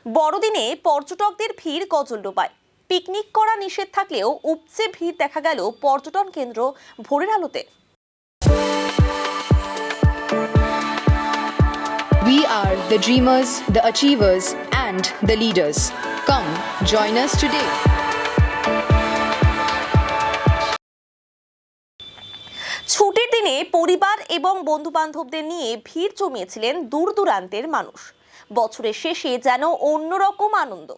বড়দিনে পর্যটকদের ভিড় গজলডোবায়। পিকনিক করা নিষেধ থাকলেও উপচে ভিড় দেখা গেল পর্যটন কেন্দ্র ভোরের আলোতে। We are the dreamers, the achievers, and the leaders. Come, join us today. ছুটির দিনে পরিবার এবং বন্ধু-বান্ধবদের নিয়ে ভিড় জমিয়েছিলেন দূর দূরান্তের মানুষ। বছরের শেষে যেন অন্যরকম আনন্দ।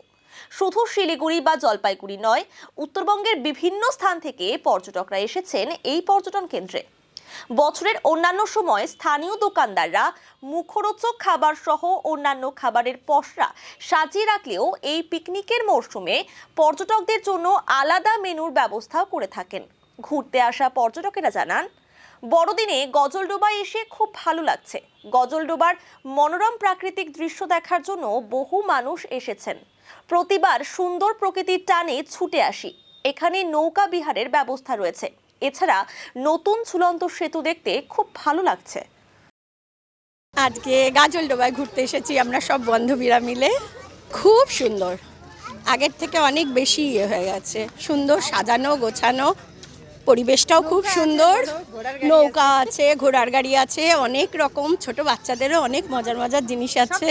শুধু শিলিগুড়ি বা জলপাইগুড়ি নয়, উত্তরবঙ্গের বিভিন্ন স্থান থেকে পর্যটকরা এসেছেন এই পর্যটন কেন্দ্রে। বছরের অন্যান্য সময় স্থানীয় দোকানদাররা মুখরোচক খাবার সহ অন্যান্য খাবারের পসরা সাজিয়ে রাখলেও এই পিকনিকের মরশুমে পর্যটকদের জন্য আলাদা মেনুর ব্যবস্থা করে থাকেন। ঘুরতে আসা পর্যটকেরা জানান, বড়দিনে গজলডোবায় এসে খুব ভালো লাগছে। গজলডোবার মনোরম প্রাকৃতিক দৃশ্য দেখার জন্য বহু মানুষ এসেছেন। প্রতিবার সুন্দর প্রকৃতির টানে ছুটে আসি। এখানে নৌকা বিহারের ব্যবস্থা রয়েছে। এছাড়া নতুন ঝুলন্ত সেতু দেখতে খুব ভালো লাগছে। আজকে গাজলডোবায় ঘুরতে এসেছি আমরা সব বান্ধবীরা মিলে। খুব সুন্দর, আগের থেকে অনেক বেশি হয়ে গেছে। সুন্দর সাজানো গোছানো, পরিবেশটাও খুব সুন্দর। নৌকা আছে, ঘোড়ার গাড়ি আছে, অনেক রকম ছোট বাচ্চাদেরও অনেক মজার মজার জিনিস আছে।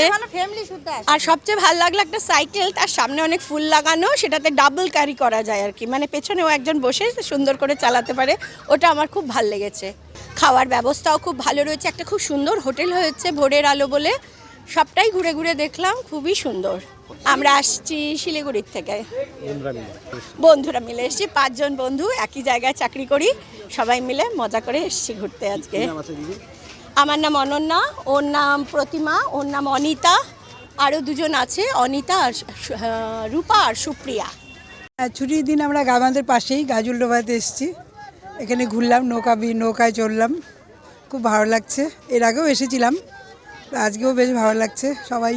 আর সবচেয়ে ভালো লাগলো একটা সাইকেল, তার সামনে অনেক ফুল লাগানো, সেটাতে ডাবল ক্যারি করা যায় আর কি, মানে পেছনেও একজন বসে সুন্দর করে চালাতে পারে। ওটা আমার খুব ভালো লেগেছে। খাওয়ার ব্যবস্থাও খুব ভালো রয়েছে। একটা খুব সুন্দর হোটেল হয়েছে ভোরের আলো বলে, সবটাই ঘুরে ঘুরে দেখলাম, খুবই সুন্দর। আমরা আসছি শিলিগুড়ির থেকে, বন্ধুরা মিলে এসছি। 5 জন বন্ধু, একই জায়গায় চাকরি করি, সবাই মিলে মজা করে এসছি ঘুরতে আজকে। আমার নাম অনন্যা, ওর নাম প্রতিমা, ওর নাম অনিতা, আরও 2 জন আছে, অনিতা আর রূপা আর সুপ্রিয়া। ছুটির দিন আমরা আমাদের পাশেই গাজলডোবাতে এসেছি। এখানে ঘুরলাম, নৌকায় চড়লাম, খুব ভালো লাগছে। এর আগেও এসেছিলাম, আজকেও বেশ ভালো লাগছে। সবাই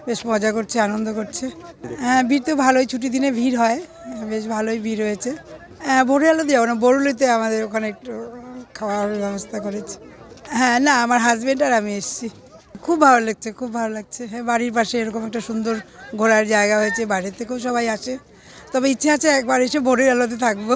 বেশ মজা করছে, আনন্দ করছে। হ্যাঁ, ভিড় তো ভালোই, ছুটির দিনে ভিড় হয়, বেশ ভালোই ভিড় হয়েছে। হ্যাঁ, ভোরের আলো দেওয়া না, বড়লুতে আমাদের ওখানে একটু খাওয়ার ব্যবস্থা করেছে। হ্যাঁ, না, আমার হাজব্যান্ড আর আমি এসেছি। খুব ভালো লাগছে, খুব ভালো লাগছে। হ্যাঁ, বাড়ির পাশে এরকম একটা সুন্দর ঘোরার জায়গা হয়েছে, বাইরের থেকেও সবাই আসে। তবে ইচ্ছে আছে একবার এসে ভোরের আলোতে থাকবো।